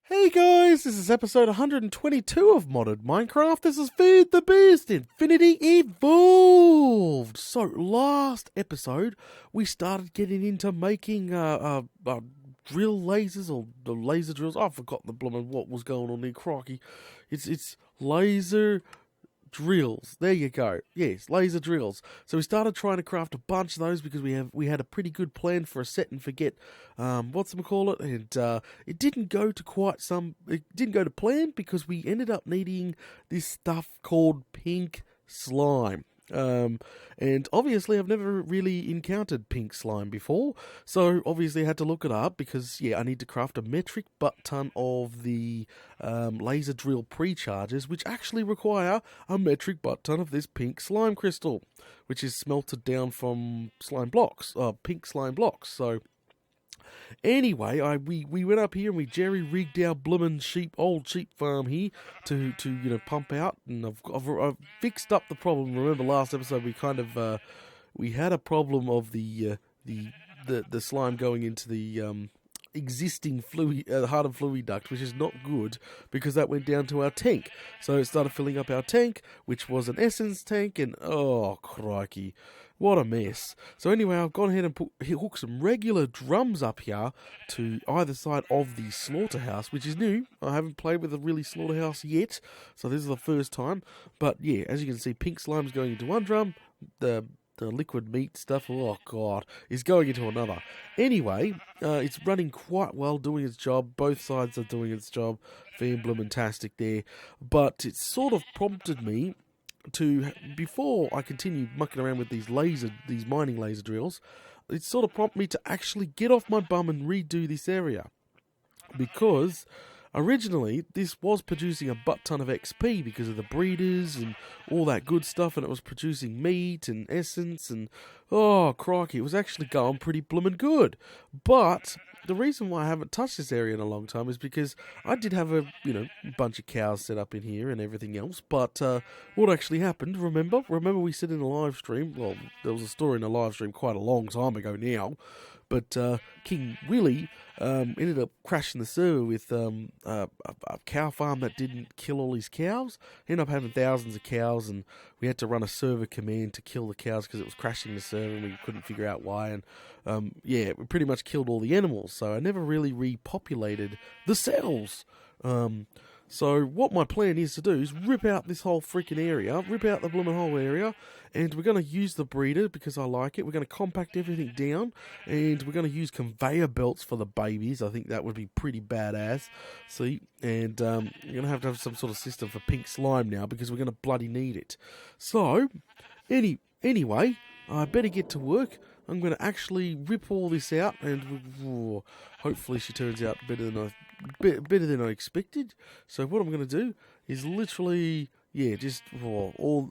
Hey guys, this is episode 122 of Modded Minecraft. This is Feed the Beast Infinity Evolved. So, last episode, we started getting into making drill lasers, or the laser drills. I've forgotten the blooming what was going on there, crikey. It's laser drills. There you go. Yes, laser drills. So we started trying to craft a bunch of those because we had a pretty good plan for a set and forget whatchamacallit, and it didn't go to plan because we ended up needing this stuff called pink slime. And obviously I've never really encountered pink slime before, so obviously I had to look it up because, I need to craft a metric butt ton of the laser drill pre-charges, which actually require a metric butt ton of this pink slime crystal, which is smelted down from pink slime blocks. So anyway, we went up here and we jerry rigged our bloomin' old sheep farm here to pump out, and I've fixed up the problem. Remember last episode we had a problem of the slime going into the existing hardened fluid duct, which is not good because that went down to our tank. So it started filling up our tank, which was an essence tank, and oh crikey, what a mess. So anyway, I've gone ahead and hooked some regular drums up here to either side of the slaughterhouse, which is new. I haven't played with a really slaughterhouse yet, so this is the first time. But yeah, as you can see, pink slime's going into one drum, the liquid meat stuff, oh god, is going into another. Anyway, it's running quite well, doing its job. Both sides are doing its job. Fair bloomin' there. But it sort of prompted me to, before I continue mucking around with these mining laser drills, it sort of prompted me to actually get off my bum and redo this area. Because originally, this was producing a butt ton of XP because of the breeders and all that good stuff, and it was producing meat and essence, and oh crikey, it was actually going pretty bloomin' good. But the reason why I haven't touched this area in a long time is because I did have a bunch of cows set up in here and everything else. But what actually happened? Remember we said in a live stream. Well, there was a story in a live stream quite a long time ago now. But King Willie ended up crashing the server with a cow farm that didn't kill all his cows. He ended up having thousands of cows, and we had to run a server command to kill the cows because it was crashing the server and we couldn't figure out why. And we pretty much killed all the animals. So I never really repopulated the cells. So what my plan is to do is rip out this whole freaking area, rip out the blooming whole area, and we're going to use the breeder because I like it. We're going to compact everything down, and we're going to use conveyor belts for the babies. I think that would be pretty badass. See, and you're going to have some sort of system for pink slime now because we're going to bloody need it. So, anyway, I better get to work. I'm going to actually rip all this out, and hopefully she turns out better than I expected. So what I'm going to do is literally, all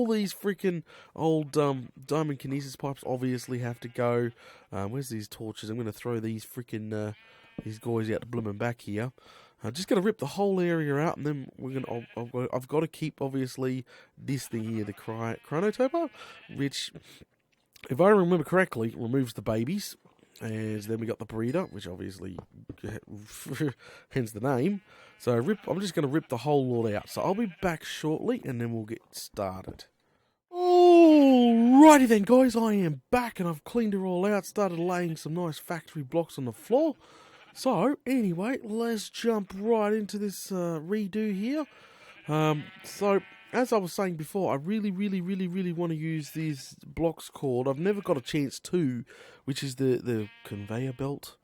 these freaking old diamond kinesis pipes obviously have to go. Where's these torches? I'm going to throw these freaking these guys out to blooming back here. I'm just going to rip the whole area out, and then I've got to keep obviously this thing here, the chronotoper, which, if I remember correctly, removes the babies. And then we got the breeder, which obviously, hence the name. So I'm just going to rip the whole lot out. So I'll be back shortly, and then we'll get started. Alrighty then, guys, I am back, and I've cleaned it all out, started laying some nice factory blocks on the floor. So, anyway, let's jump right into this redo here. So, as I was saying before, I really want to use these blocks called, I've never got a chance to, which is the conveyor belt.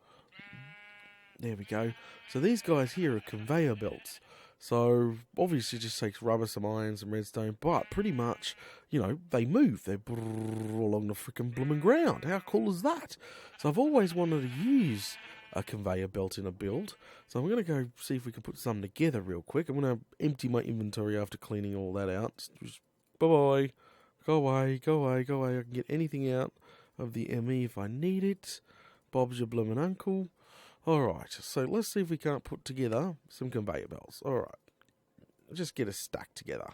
There we go. So these guys here are conveyor belts. So obviously it just takes rubber, some iron, some redstone, but pretty much, they move. They along the freaking blooming ground. How cool is that? So I've always wanted to use a conveyor belt in a build. So I'm going to go see if we can put some together real quick. I'm going to empty my inventory after cleaning all that out. Just bye-bye. Go away. I can get anything out of the ME if I need it. Bob's your bloomin' uncle. Alright, so let's see if we can't put together some conveyor belts. Alright. Just get a stack together.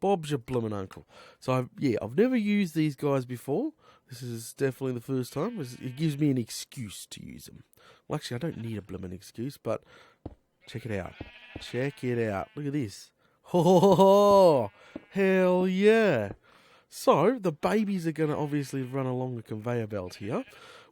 Bob's your bloomin' uncle. So, I've never used these guys before. This is definitely the first time. It gives me an excuse to use them. Well, actually, I don't need a bloomin' excuse, but Check it out. Check it out. Look at this. Oh, hell yeah. So, the babies are going to obviously run along the conveyor belt here.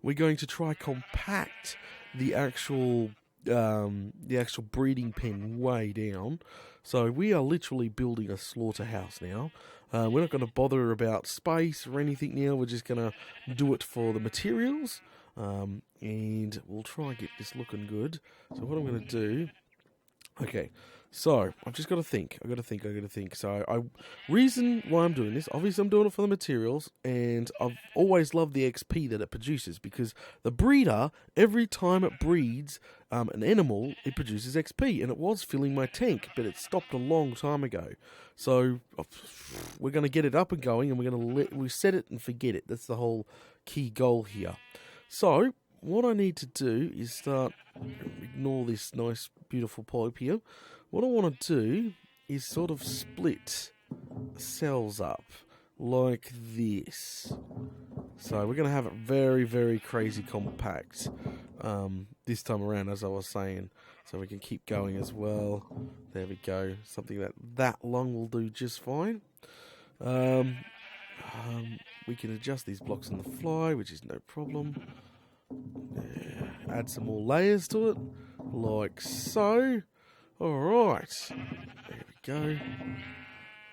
We're going to try compact the actual breeding pen way down. So we are literally building a slaughterhouse now. We're not going to bother about space or anything now. We're just going to do it for the materials. And we'll try and get this looking good. So what I'm going to do... Okay, so I've just got to think. I've got to think. So reason why I'm doing this, obviously I'm doing it for the materials, and I've always loved the XP that it produces, because the breeder, every time it breeds an animal, it produces XP, and it was filling my tank, but it stopped a long time ago. So we're going to get it up and going, and we set it and forget it. That's the whole key goal here. So what I need to do is ignore this nice, beautiful pipe here. What I want to do is sort of split cells up like this. So we're going to have it very, very crazy compact this time around, as I was saying. So we can keep going as well. There we go. Something that long will do just fine. We can adjust these blocks on the fly, which is no problem. Add some more layers to it, like so. Alright, there we go.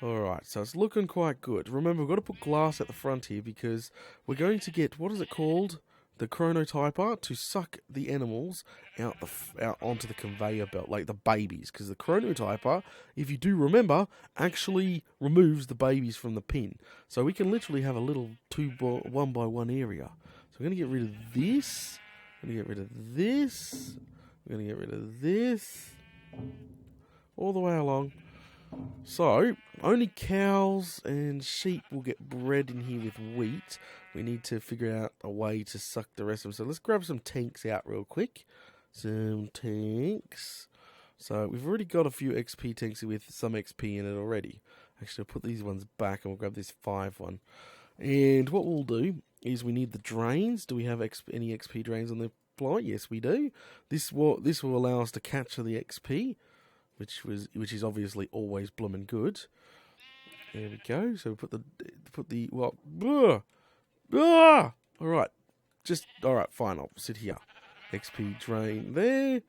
Alright, so it's looking quite good. Remember, we've got to put glass at the front here, because we're going to get, what is it called? The chronotyper, to suck the animals out onto the conveyor belt, like the babies. Because the chronotyper, if you do remember, actually removes the babies from the pin. So we can literally have a little 1x1 area. So we're going to get rid of this. I'm going to get rid of this. I'm going to get rid of this. All the way along. So, only cows and sheep will get bred in here with wheat. We need to figure out a way to suck the rest of them. So let's grab some tanks out real quick. Some tanks. So we've already got a few XP tanks with some XP in it already. Actually, I'll put these ones back and we'll grab this 5 one. And what we'll do is we need the drains. Do we have any XP drains on the fly? Yes, we do. This will allow us to capture the XP, which is obviously always bloomin' good. There we go. So we put the all right. Fine. I'll sit here. XP drain there.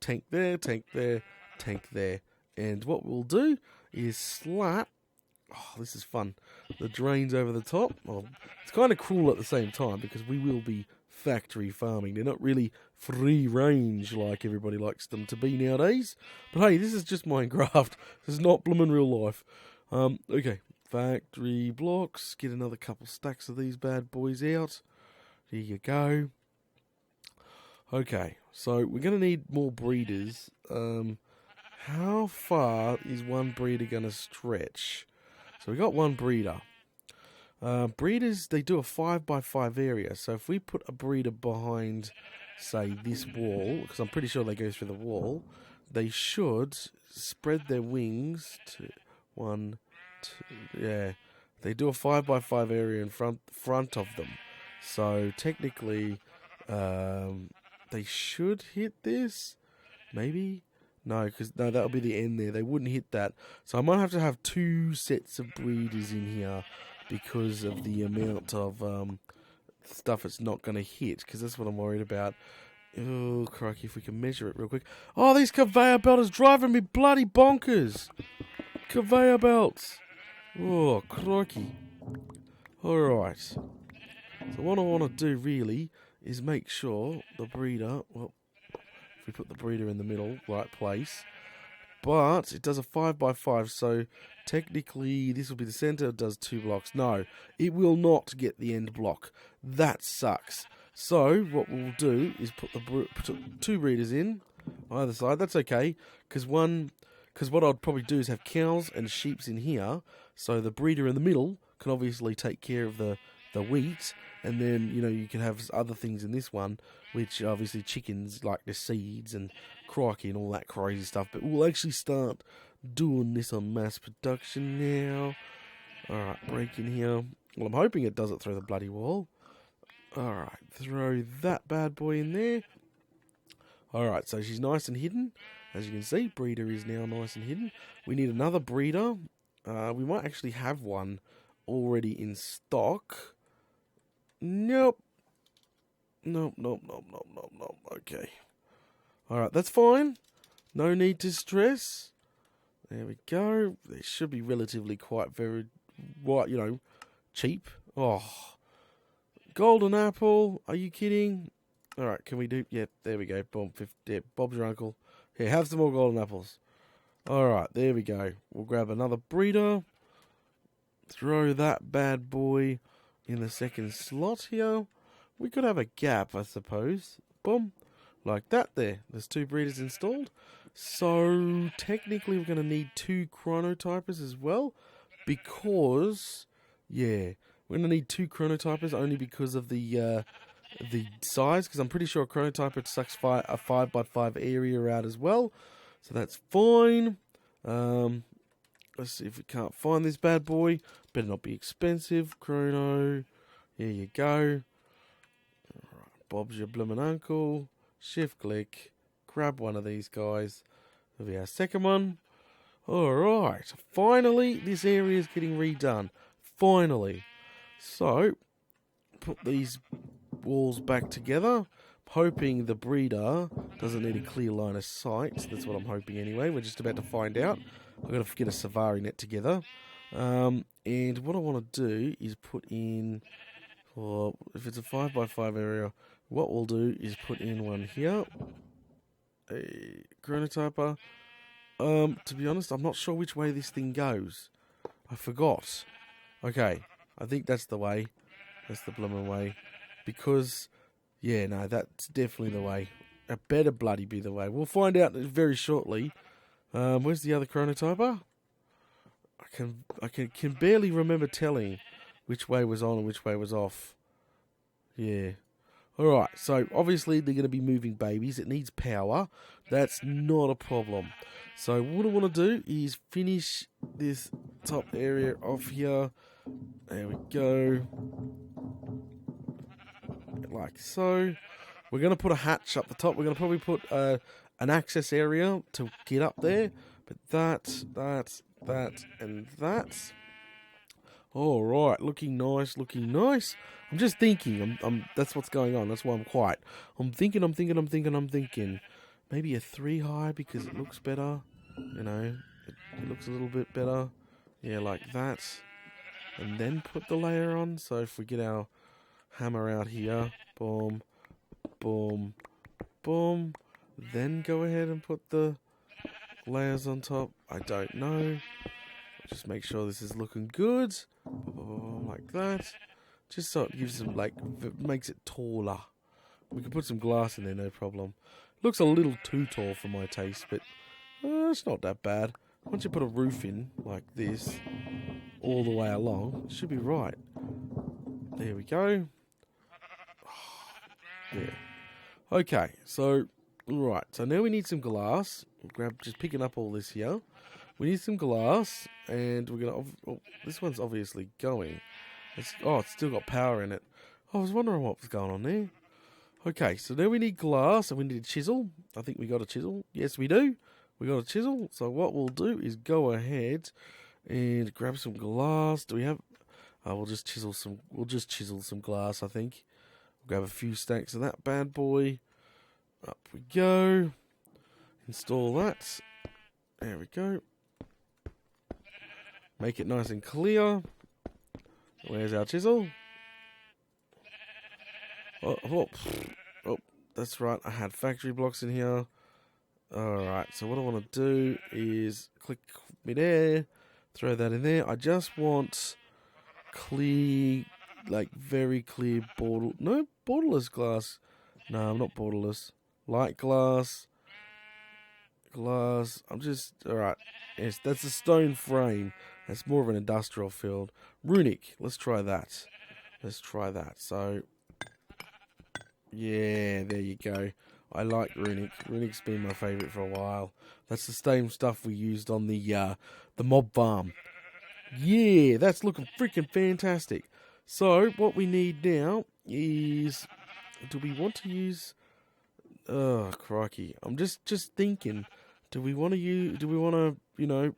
Tank there. Tank there. Tank there. And what we'll do is slap. Oh, this is fun. The drains over the top. Well, it's kind of cruel at the same time, because we will be factory farming. They're not really free range like everybody likes them to be nowadays. But hey, this is just Minecraft. This is not bloomin' real life. Okay. Factory blocks. Get another couple stacks of these bad boys out. Here you go. Okay. So we're going to need more breeders. How far is one breeder going to stretch? So we got one breeder. Breeders, they do a 5x5 area. So if we put a breeder behind, say, this wall, because I'm pretty sure they go through the wall, they should spread their wings to 1, 2, yeah. They do a 5x5 area in front of them. So technically, they should hit this. Maybe? No, that'll be the end there. They wouldn't hit that. So I might have to have 2 sets of breeders in here, because of the amount of stuff it's not going to hit, because that's what I'm worried about. Oh, crikey, if we can measure it real quick. Oh, these conveyor belts is driving me bloody bonkers. Conveyor belts. Oh, crikey. Alright. So what I want to do, really, is make sure the breeder... Well, if we put the breeder in the middle, right place... But it does a 5x5, so technically this will be the center. It does 2 blocks. No, it will not get the end block. That sucks. So what we'll do is put 2 breeders in either side. That's okay, because what I'd probably do is have cows and sheeps in here, so the breeder in the middle can obviously take care of the wheat, and then you can have other things in this one, which obviously chickens like the seeds and crikey and all that crazy stuff. But we'll actually start doing this on mass production now. Alright, break in here. Well, I'm hoping it does it through the bloody wall. Alright, throw that bad boy in there. Alright, so she's nice and hidden. As you can see, breeder is now nice and hidden. We need another breeder. We might actually have one already in stock. Nope. Nope. Okay. Alright, that's fine. No need to stress. There we go. They should be relatively cheap. Oh. Golden apple. Are you kidding? Alright, can we do... Yeah, there we go. Boom. Yeah, Bob's your uncle. Here, have some more golden apples. Alright, there we go. We'll grab another breeder. Throw that bad boy in the second slot here. We could have a gap, I suppose. Boom. Like that there. There's 2 breeders installed. So, technically we're going to need 2 chronotypers as well. Because, yeah, we're going to need 2 chronotypers only because of the size. Because I'm pretty sure a chronotyper sucks a 5x5 area out as well. So that's fine. Let's see if we can't find this bad boy. Better not be expensive. Chrono. Here you go. Alright, Bob's your bloomin' uncle. Shift click. Grab one of these guys. There'll be our second one. Alright. Finally, this area is getting redone. Finally. So, put these walls back together. Hoping the breeder doesn't need a clear line of sight. That's what I'm hoping anyway. We're just about to find out. I've got to get a Savari net together. And what I want to do is put in... Well, if it's a 5x5 area, what we'll do is put in one here. A chronotyper. To be honest, I'm not sure which way this thing goes. I forgot. Okay, I think that's the way. That's the bloomin' way. Because, yeah, no, that's definitely the way. It better bloody be the way. We'll find out very shortly. Where's the other chronotyper? I can barely remember telling which way was on and which way was off. Yeah. Alright, so obviously they're going to be moving babies. It needs power. That's not a problem. So what I want to do is finish this top area off here. There we go. Like so. We're going to put a hatch up the top. We're going to probably put an access area to get up there. But that, and that. Alright, looking nice. I'm just thinking. That's what's going on. That's why I'm quiet. I'm thinking. Maybe a 3 high because it looks better. You know, it looks a little bit better. Yeah, like that. And then put the layer on. So if we get our hammer out here, boom, boom, boom. Then go ahead and put the layers on top. I don't know. Just make sure this is looking good. Like that. Just so it gives them, makes it taller. We can put some glass in there, no problem. Looks a little too tall for my taste, but it's not that bad. Once you put a roof in, like this, all the way along, it should be right. There we go. Yeah. Okay, so, right. So now we need some glass. Just picking up all this here. We need some glass, and we're going to... this one's obviously going. It's still got power in it. I was wondering what was going on there. Okay, so now we need glass, and we need a chisel. I think we got a chisel. Yes, we do. We got a chisel. So what we'll do is go ahead and grab some glass. Do we have... we'll just chisel some glass, I think. We'll grab a few stacks of that bad boy. Up we go. Install that. There we go. Make it nice and clear. Where's our chisel? Oh, that's right. I had factory blocks in here. Alright, so what I want to do is click mid-air, throw that in there. I just want clear, very clear borderless glass. No, I'm not borderless. Light glass. Alright. Yes, that's a stone frame. That's more of an industrial field. Runic, let's try that. So, yeah, there you go. I like Runic. Runic's been my favourite for a while. That's the same stuff we used on the mob farm. Yeah, that's looking freaking fantastic. So, what we need now is... Do we want to use... Oh, crikey. I'm just thinking, do we want to,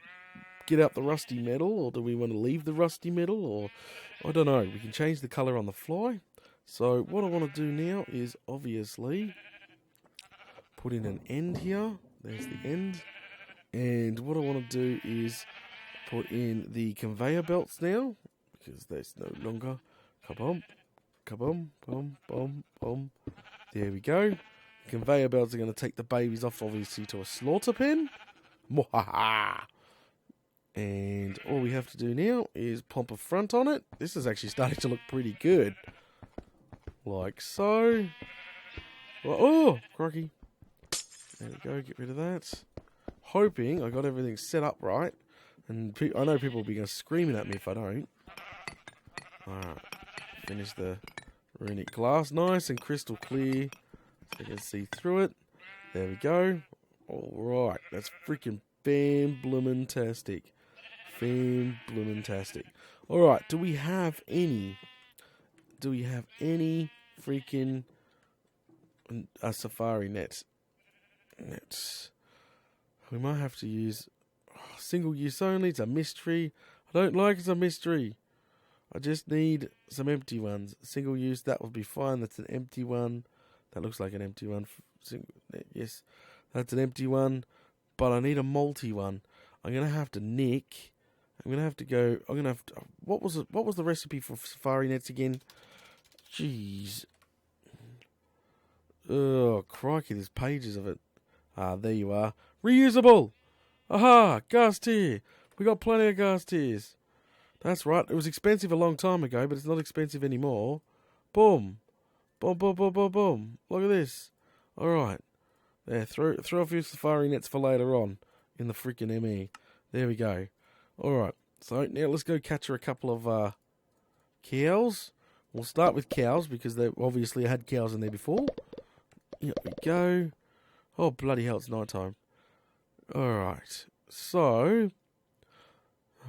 get out the rusty metal, or do we want to leave the rusty metal, or I don't know. We can change the colour on the fly. So what I want to do now is obviously put in an end here. There's the end. And what I want to do is put in the conveyor belts now, because there's no longer. Kaboom, kaboom, boom, boom, boom. There we go. The conveyor belts are going to take the babies off, obviously, to a slaughter pen. Mwahaha! And all we have to do now is pump a front on it. This is actually starting to look pretty good. Like so. Well, oh, crikey. There we go, get rid of that. Hoping I got everything set up right. And I know people will be screaming at me if I don't. Alright. Finish the runic glass. Nice and crystal clear. So you can see through it. There we go. Alright. That's freaking fan-bloomin-tastic. Fan-bloomin-tastic. Alright. Do we have any freaking safari nets? We might have to use single use only. It's a mystery. I don't like it's a mystery. I just need some empty ones. Single use, that would be fine. That's an empty one. That looks like an empty one. Yes, that's an empty one. But I need a multi one. I'm gonna have to nick. I'm gonna have to go. I'm gonna have to. What was the recipe for safari nets again? Jeez. Oh crikey! There's pages of it. Ah, there you are. Reusable! Aha! Gas tier! We got plenty of gas tiers. That's right. It was expensive a long time ago, but it's not expensive anymore. Boom. Boom, boom, boom, boom, boom. Look at this. Alright. There, throw a few safari nets for later on in the freaking ME. There we go. Alright. So, now let's go capture a couple of cows. We'll start with cows because they obviously had cows in there before. Here we go. Oh, bloody hell, it's night time. Alright, so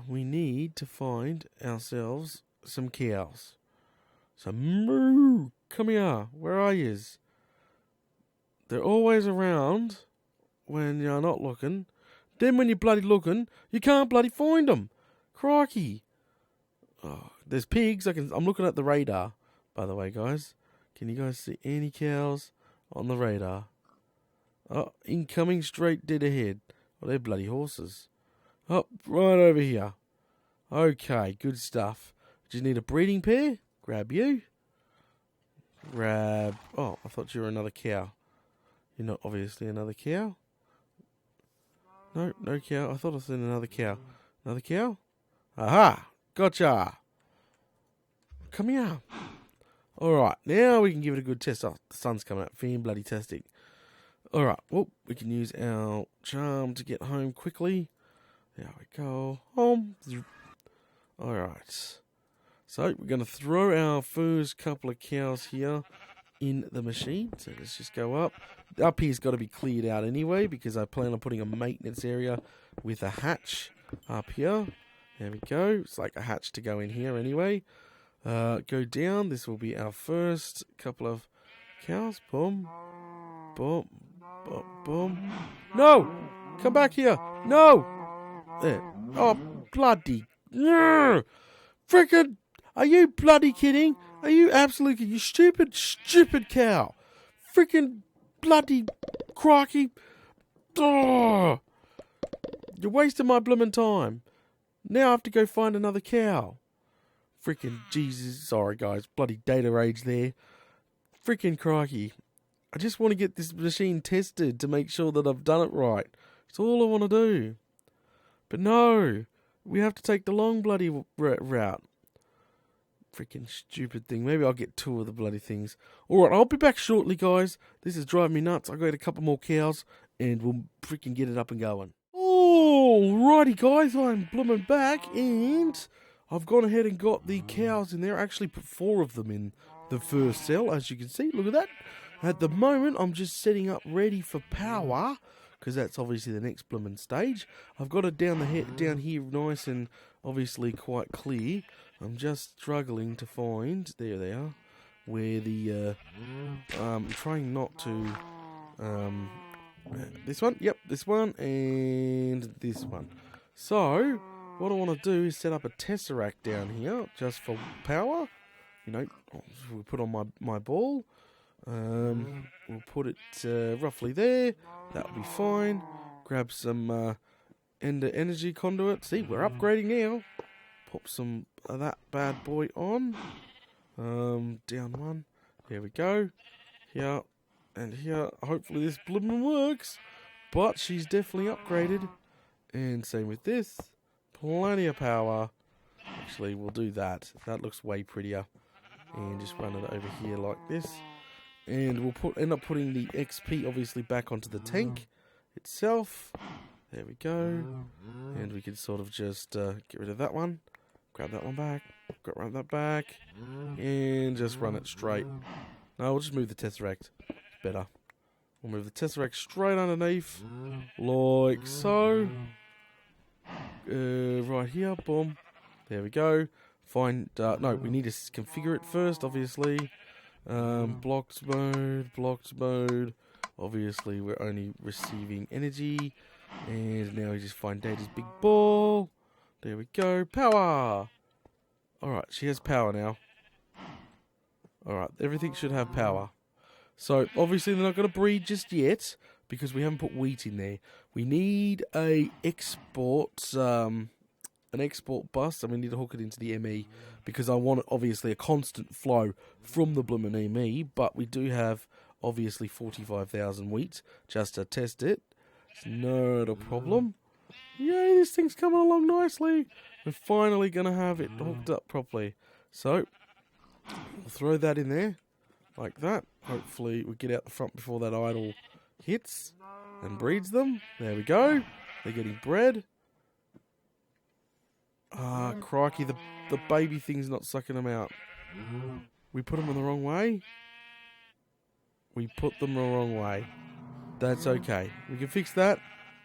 we need to find ourselves some cows. So, moo, come here, where are yous? They're always around when you're not looking. Then when you're bloody looking, you can't bloody find them. Crikey. Oh, there's pigs. I'm looking at the radar, by the way, guys. Can you guys see any cows on the radar? Oh, incoming straight dead ahead. Oh, they're bloody horses. Oh, right over here. Okay, good stuff. Just need a breeding pair. Grab you. Grab... Oh, I thought you were another cow. You're not obviously another cow. No, no cow. I thought I said another cow. Another cow? Aha! Gotcha! Come here. Alright, now we can give it a good test. Oh, the sun's coming up. Fan-bloody-tastic. Alright, well, we can use our charm to get home quickly. There we go. Home. Alright. So, we're going to throw our first couple of cows here in the machine. So, let's just go up. Up here's got to be cleared out anyway, because I plan on putting a maintenance area with a hatch up here. There we go. It's like a hatch to go in here anyway. Go down. This will be our first couple of cows. Boom. Boom. Boom. Boom. No! Come back here. No! There. Oh, bloody. Frickin'. Are you bloody kidding? Are you absolutely, you stupid cow. Frickin' bloody crikey. Oh, you're wasting my bloomin' time. Now I have to go find another cow. Frickin' Jesus. Sorry, guys. Bloody data rage there. Frickin' crikey. I just want to get this machine tested to make sure that I've done it right. It's all I want to do. But no. We have to take the long bloody route. Freaking stupid thing. Maybe I'll get two of the bloody things. Alright, I'll be back shortly, guys. This is driving me nuts. I'll go get a couple more cows and we'll freaking get it up and going. Alrighty, guys. I'm blooming back and I've gone ahead and got the cows in there. I actually put 4 of them in the first cell, as you can see. Look at that. At the moment, I'm just setting up ready for power, because that's obviously the next blooming stage. I've got it down here nice and obviously quite clear. I'm just struggling to find, there they are, where the, I'm trying not to This one, yep, this one, and this one. So, what I want to do is set up a tesseract down here, just for power. You know, we'll put on my ball. We'll put it roughly there. That'll be fine. Grab some energy conduit. See, we're upgrading now. Pop some of that bad boy on. Down one. There we go. Here and here. Hopefully this blooming works. But she's definitely upgraded. And same with this. Plenty of power. Actually, we'll do that. That looks way prettier. And just run it over here like this. And we'll end up putting the XP obviously back onto the tank itself. There we go. And we can sort of just get rid of that one. Grab that one back. Grab that back. And just run it straight. No, we'll just move the tesseract. It's better. We'll move the tesseract straight underneath. Like so. Right here. Boom. There we go. Find, no, we need to configure it first, obviously. Blocked mode. Obviously, we're only receiving energy. And now we just find Data's big ball. There we go. Power! Alright, she has power now. Alright, everything should have power. So, obviously, they're not going to breed just yet, because we haven't put wheat in there. We need an export bus, and we need to hook it into the ME, because I want, obviously, a constant flow from the blooming ME, but we do have, obviously, 45,000 wheat, just to test it. It's not a problem. Yay, this thing's coming along nicely. We're finally going to have it hooked up properly. So, we'll throw that in there, like that. Hopefully, we get out the front before that idle hits and breeds them. There we go. They're getting bred. Ah, crikey, the baby thing's not sucking them out. We put them in the wrong way. We put them the wrong way. That's okay. We can fix that.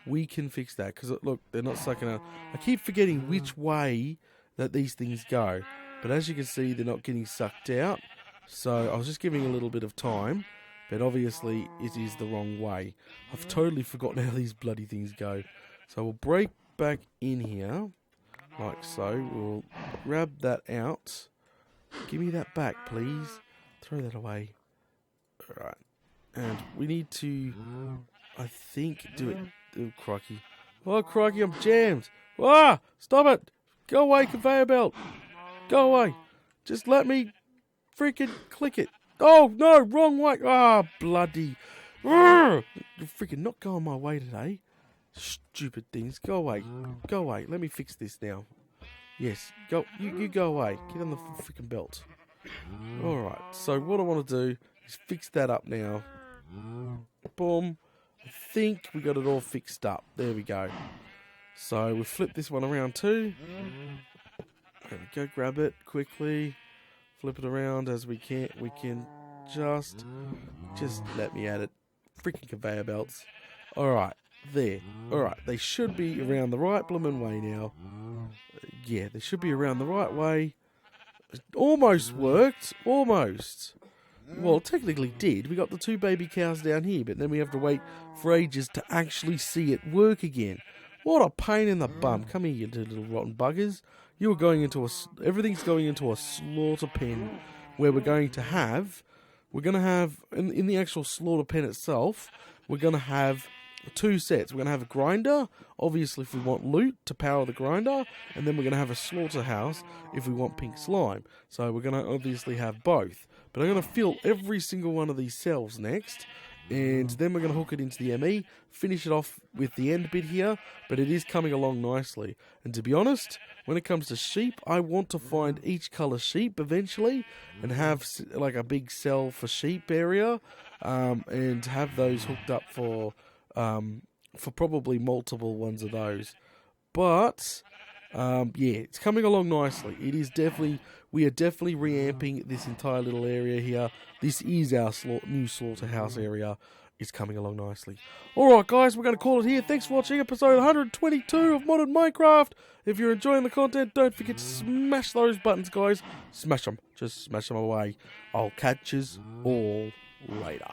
We can fix that. Because, look, they're not sucking out. I keep forgetting which way that these things go. But as you can see, they're not getting sucked out. So I was just giving a little bit of time. But obviously, it is the wrong way. I've totally forgotten how these bloody things go. So we'll break back in here. Like so. We'll grab that out. Give me that back, please. Throw that away. Alright. And we need to, I think, do it. Oh, crikey. Oh, crikey, I'm jammed. Ah! Stop it! Go away, conveyor belt! Go away! Just let me freaking click it. Oh, no! Wrong way! Ah, bloody. You're freaking not going my way today. Stupid things. Go away. Go away. Let me fix this now. Yes. Go. You go away. Get on the freaking belt. Alright. So what I want to do is fix that up now. Boom. I think we got it all fixed up. There we go. So we'll flip this one around too. There we go. Grab it quickly. Flip it around as we can. We can just let me at it. Freaking conveyor belts. Alright. There. Alright. They should be around the right bloomin' way now. Yeah, they should be around the right way. It almost worked. Almost. Well, technically did. We got the two baby cows down here, but then we have to wait for ages to actually see it work again. What a pain in the bum. Come here, you little rotten buggers. You are going into everything's going into a slaughter pen where we're going to have, in the actual slaughter pen itself, we're going to have two sets. We're going to have a grinder, obviously if we want loot to power the grinder, and then we're going to have a slaughterhouse if we want pink slime. So we're going to obviously have both. But I'm going to fill every single one of these cells next, and then we're going to hook it into the ME, finish it off with the end bit here, but it is coming along nicely. And to be honest, when it comes to sheep, I want to find each colour sheep eventually, and have like a big cell for sheep area, and have those hooked up for probably multiple ones of those. But yeah, it's coming along nicely. It is definitely, we are definitely reamping this entire little area here. This is our new slaughterhouse area. It's coming along nicely. Alright guys, we're going to call it here. Thanks for watching episode 122 of Modern Minecraft. If you're enjoying the content, don't forget to smash those buttons, guys. Smash them. Just smash them away. I'll catch yous all later.